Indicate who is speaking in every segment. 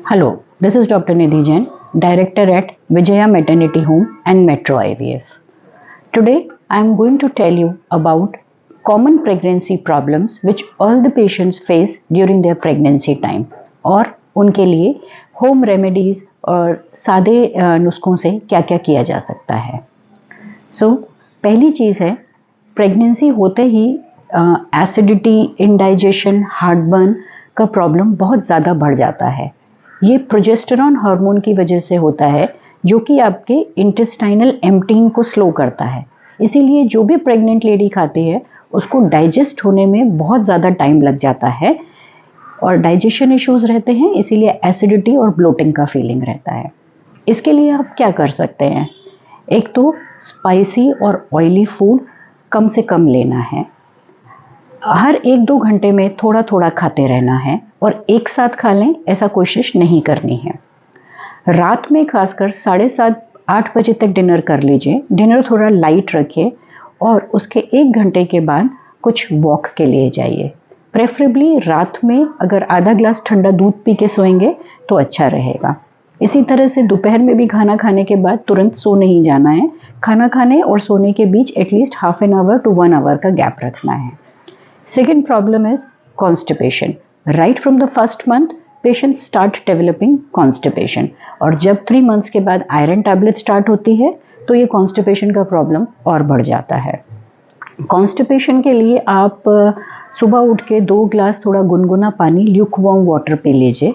Speaker 1: Hello, this is Dr. Nidhi Jain, Director at Vijaya Maternity Home and Metro IVF. Today, I am going to tell you about common pregnancy problems which all the patients face during their pregnancy time और उनके लिए home remedies और सादे नुस्खों से क्या क्या किया जा सकता है। पहली चीज़ है, प्रेगनेंसी होते ही एसिडिटी, इंडाइजेशन, हार्टबर्न का प्रॉब्लम बहुत ज़्यादा बढ़ जाता है। ये प्रोजेस्टेरॉन हार्मोन की वजह से होता है जो कि आपके इंटेस्टाइनल एम्प्टिंग को स्लो करता है। इसीलिए जो भी प्रेग्नेंट लेडी खाती है उसको डाइजेस्ट होने में बहुत ज़्यादा टाइम लग जाता है और डाइजेशन इश्यूज रहते हैं, इसीलिए एसिडिटी और ब्लोटिंग का फीलिंग रहता है। इसके लिए आप क्या कर सकते हैं? एक तो स्पाइसी और ऑयली फूड कम से कम लेना है। हर 1-2 घंटे में थोड़ा थोड़ा खाते रहना है और एक साथ खा लें ऐसा कोशिश नहीं करनी है। रात में खासकर 7:30-8 बजे तक डिनर कर लीजिए। डिनर थोड़ा लाइट रखिए और उसके 1 घंटे के बाद कुछ वॉक के लिए जाइए। प्रेफरेबली रात में अगर आधा ग्लास ठंडा दूध पी के सोएंगे तो अच्छा रहेगा। इसी तरह से दोपहर में भी खाना खाने के बाद तुरंत सो नहीं जाना है। खाना खाने और सोने के बीच at least half an hour to 1 hour का गैप रखना है। Second problem is constipation. Right from the first month, patients start developing constipation. और जब 3 months के बाद आयरन टैबलेट स्टार्ट होती है तो ये कॉन्स्टिपेशन का प्रॉब्लम और बढ़ जाता है। कॉन्स्टिपेशन के लिए आप सुबह उठ के 2 ग्लास थोड़ा गुनगुना पानी, ल्यूकवार्म वाटर पी लीजिए।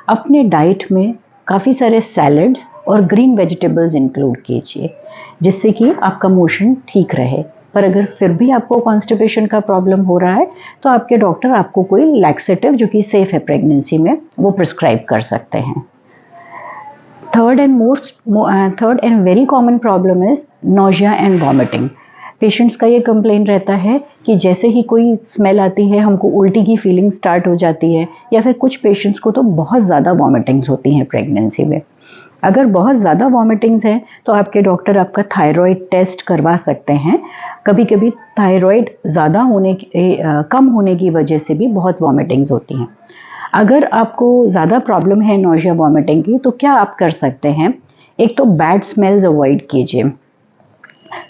Speaker 1: अपने डाइट में काफ़ी सारे सैलड्स और ग्रीन वेजिटेबल्स इंक्लूड कीजिए जिससे कि आपका मोशन ठीक रहे। पर अगर फिर भी आपको कॉन्स्टिपेशन का प्रॉब्लम हो रहा है तो आपके डॉक्टर आपको कोई लैक्सेटिव जो कि सेफ है प्रेगनेंसी में वो प्रिस्क्राइब कर सकते हैं। Third and very common problem is nausea and vomiting. Patients का ये कंप्लेन रहता है कि जैसे ही कोई स्मेल आती है हमको उल्टी की फीलिंग स्टार्ट हो जाती है, या फिर कुछ पेशेंट्स को तो बहुत ज़्यादा वॉमिटिंग्स होती हैं प्रेगनेंसी में। अगर बहुत ज़्यादा वॉमिटिंग्स हैं तो आपके डॉक्टर आपका थायराइड टेस्ट करवा सकते हैं। कभी कभी थायराइड ज़्यादा कम होने की वजह से भी बहुत वॉमिटिंग्स होती हैं। अगर आपको ज़्यादा प्रॉब्लम है नोजिया वॉमिटिंग की तो क्या आप कर सकते हैं? एक तो बैड स्मेल्स अवॉइड कीजिए।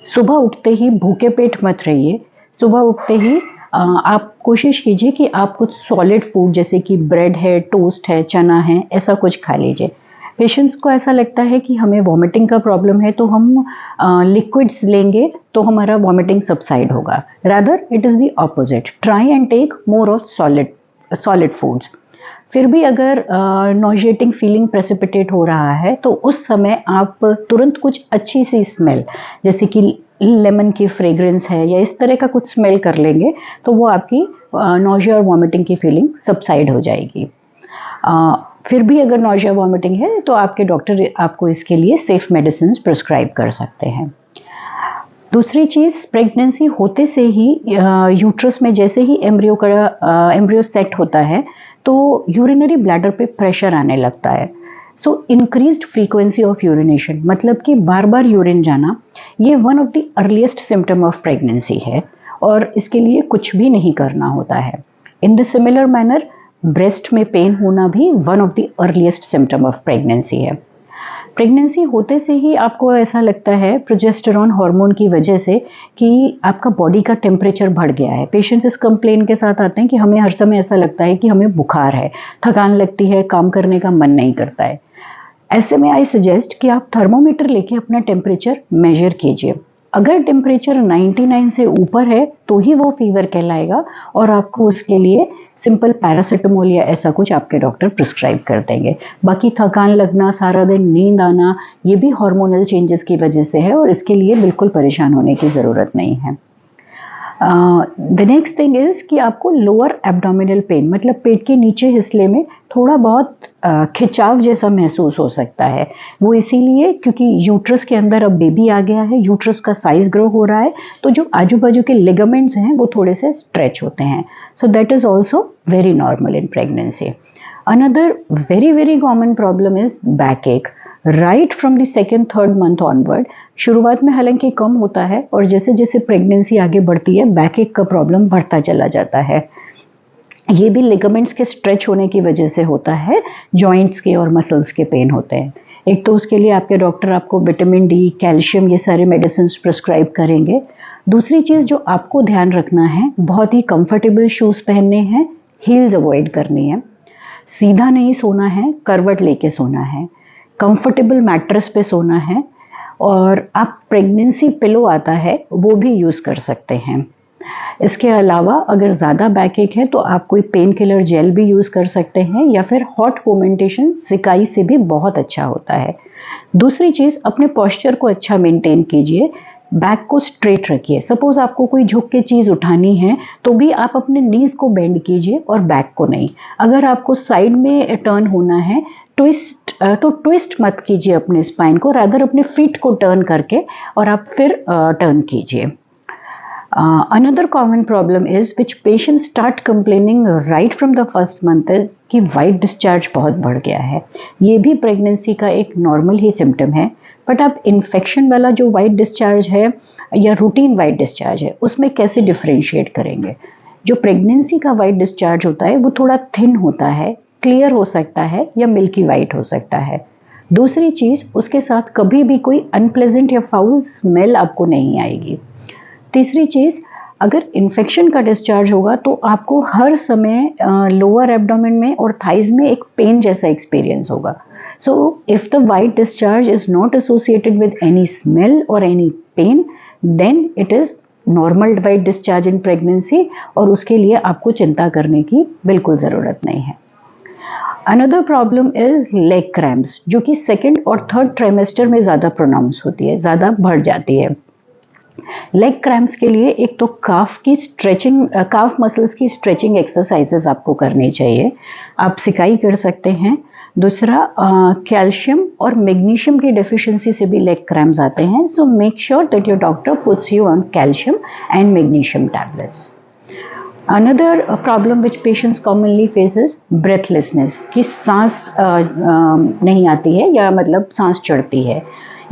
Speaker 1: सुबह उठते ही भूखे पेट मत रहिए। सुबह उठते ही आप कोशिश कीजिए कि आप कुछ सॉलिड फूड जैसे कि ब्रेड है, टोस्ट है, चना है, ऐसा कुछ खा लीजिए। पेशेंट्स को ऐसा लगता है कि हमें वॉमिटिंग का प्रॉब्लम है तो हम लिक्विड्स लेंगे तो हमारा वॉमिटिंग सबसाइड होगा। Rather it is the opposite. Try and take more of solid foods. फिर भी अगर नॉजिएटिंग फीलिंग प्रेसिपिटेट हो रहा है तो उस समय आप तुरंत कुछ अच्छी सी स्मेल जैसे कि लेमन की फ्रेग्रेंस है या इस तरह का कुछ स्मेल कर लेंगे तो वो आपकी नॉजिया और वॉमिटिंग की फीलिंग सबसाइड हो जाएगी। फिर भी अगर नोजिया वॉमिटिंग है तो आपके डॉक्टर आपको इसके लिए सेफ मेडिसिन प्रिस्क्राइब कर सकते हैं। दूसरी चीज़, प्रेगनेंसी होते से ही यूट्रस में जैसे ही एम्ब्रियो सेट होता है तो यूरिनरी ब्लैडर पे प्रेशर आने लगता है। सो इंक्रीज्ड फ्रीक्वेंसी ऑफ यूरिनेशन, मतलब कि बार बार यूरिन जाना, ये one of the earliest symptom of pregnancy है और इसके लिए कुछ भी नहीं करना होता है। In the similar manner breast में पेन होना भी one of the earliest symptom of pregnancy है। प्रेगनेंसी होते से ही आपको ऐसा लगता है प्रोजेस्टेरॉन हार्मोन की वजह से कि आपका बॉडी का टेम्परेचर बढ़ गया है। पेशेंट्स इस कंप्लेन के साथ आते हैं कि हमें हर समय ऐसा लगता है कि हमें बुखार है, थकान लगती है, काम करने का मन नहीं करता है। ऐसे में आई सजेस्ट कि आप थर्मोमीटर लेके अपना टेम्परेचर मेजर कीजिए। अगर टेम्परेचर 99 से ऊपर है तो ही वो फीवर कहलाएगा और आपको उसके लिए सिंपल पैरासीटामोल या ऐसा कुछ आपके डॉक्टर प्रिस्क्राइब कर देंगे। बाकी थकान लगना, सारा दिन नींद आना, ये भी हार्मोनल चेंजेस की वजह से है और इसके लिए बिल्कुल परेशान होने की ज़रूरत नहीं है। द नेक्स्ट थिंग इज़ कि आपको लोअर एब्डोमिनल पेन, मतलब पेट के नीचे हिस्से में थोड़ा बहुत खिंचाव जैसा महसूस हो सकता है। वो इसीलिए क्योंकि यूट्रस के अंदर अब बेबी आ गया है, यूट्रस का साइज ग्रो हो रहा है तो जो आजू बाजू के लिगामेंट्स हैं वो थोड़े से स्ट्रेच होते हैं। So that is also very normal in pregnancy. Another very common problem is backache. Right from the second third month onward, शुरुआत में हालांकि कम होता है और जैसे जैसे प्रेगनेंसी आगे बढ़ती है बैक एक का प्रॉब्लम बढ़ता चला जाता है। ये भी लिगामेंट्स के स्ट्रेच होने की वजह से होता है, जॉइंट्स के और मसल्स के पेन होते हैं। एक तो उसके लिए आपके डॉक्टर आपको विटामिन डी, कैल्शियम, ये सारे मेडिसिन प्रिस्क्राइब करेंगे। दूसरी चीज़ जो आपको ध्यान रखना है, बहुत ही कंफर्टेबल शूज़ पहनने हैं, हील्स अवॉइड करनी है, सीधा नहीं सोना है, करवट लेके सोना है, कंफर्टेबल मैट्रेस पे सोना है, और आप प्रेगनेंसी पिलो आता है वो भी यूज़ कर सकते हैं। इसके अलावा अगर ज़्यादा बैक एक है तो आप कोई पेन किलर जेल भी यूज़ कर सकते हैं, या फिर हॉट फोमेंटेशन सिकाई से भी बहुत अच्छा होता है। दूसरी चीज़, अपने पोस्चर को अच्छा मेंटेन कीजिए, बैक को स्ट्रेट रखिए। सपोज़ आपको कोई झुक के चीज़ उठानी है तो भी आप अपने नीज़ को बेंड कीजिए और बैक को नहीं। अगर आपको साइड में टर्न होना है, ट्विस्ट मत कीजिए अपने स्पाइन को, रादर अपने फीट को टर्न करके और आप फिर टर्न कीजिए। Another common problem is which patients start complaining right from the first month is कि वाइट डिस्चार्ज बहुत बढ़ गया है। ये भी प्रेगनेंसी का एक नॉर्मल ही सिम्टम है, बट आप इन्फेक्शन वाला जो वाइट डिस्चार्ज है या रूटीन वाइट डिस्चार्ज है उसमें कैसे डिफ्रेंशिएट करेंगे। जो प्रेगनेंसी का वाइट डिस्चार्ज होता है वो थोड़ा थिन होता है, क्लियर हो सकता है या मिल्की वाइट हो सकता है। दूसरी चीज़, उसके साथ कभी भी कोई अनप्लेजेंट या फाउल स्मेल आपको नहीं आएगी। तीसरी चीज़, अगर इन्फेक्शन का डिस्चार्ज होगा तो आपको हर समय लोअर एब्डोमेन में और थाइज में एक पेन जैसा एक्सपीरियंस होगा। So if the white discharge is not associated with any smell और any pain, then it is normal white discharge in pregnancy, और उसके लिए आपको चिंता करने की बिल्कुल ज़रूरत नहीं है। Another problem is leg cramps, जो कि सेकेंड और थर्ड ट्राइमेस्टर में ज़्यादा प्रोनाउंस होती है, ज़्यादा बढ़ जाती है। लेग क्रैम्प्स के लिए एक तो काफ मसल्स की स्ट्रेचिंग एक्सरसाइजेस आपको करनी चाहिए, आप सिकाई कर सकते हैं। दूसरा, कैल्शियम और मैग्नीशियम की डेफिशिएंसी से भी लेग क्रैम्प्स आते हैं, so make sure that your doctor puts you on calcium and magnesium tablets. Another problem which patients commonly faces breathlessness, कि सांस नहीं आती है या मतलब सांस चढ़ती है।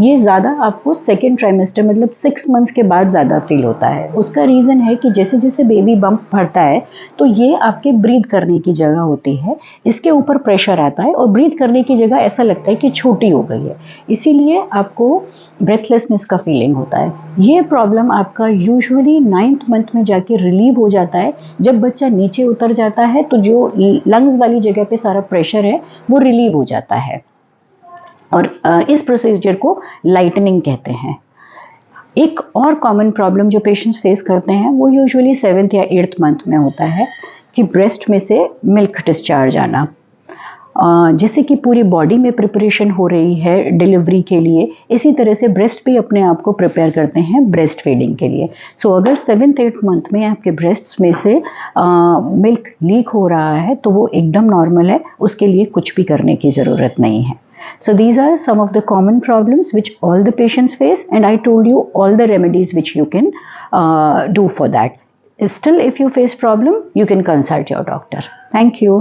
Speaker 1: ये ज़्यादा आपको सेकेंड ट्राइमेस्टर मतलब 6 मंथ्स के बाद ज़्यादा फील होता है। उसका रीज़न है कि जैसे जैसे बेबी बम्प बढ़ता है तो ये आपके ब्रीथ करने की जगह होती है, इसके ऊपर प्रेशर आता है और ब्रीथ करने की जगह ऐसा लगता है कि छोटी हो गई है, इसीलिए आपको ब्रेथलेसनेस का फीलिंग होता है। ये प्रॉब्लम आपका यूजुअली 9th मंथ में जाके रिलीव हो जाता है। जब बच्चा नीचे उतर जाता है तो जो लंग्स वाली जगह पे सारा प्रेशर है वो रिलीव हो जाता है, और इस प्रोसीजर को लाइटनिंग कहते हैं। एक और कॉमन प्रॉब्लम जो पेशेंट्स फेस करते हैं वो यूजुअली 7th या 8th मंथ में होता है कि ब्रेस्ट में से मिल्क डिस्चार्ज आना। जैसे कि पूरी बॉडी में प्रिपरेशन हो रही है डिलीवरी के लिए, इसी तरह से ब्रेस्ट भी अपने आप को प्रिपेयर करते हैं ब्रेस्ट फीडिंग के लिए। सो अगर 7th-8th मंथ में आपके ब्रेस्ट्स में से मिल्क लीक हो रहा है तो वो एकदम नॉर्मल है, उसके लिए कुछ भी करने की ज़रूरत नहीं है। So these are some of the common problems which all the patients face, and I told you all the remedies which you can do for that. Still, if you face problem, you can consult your doctor. Thank you.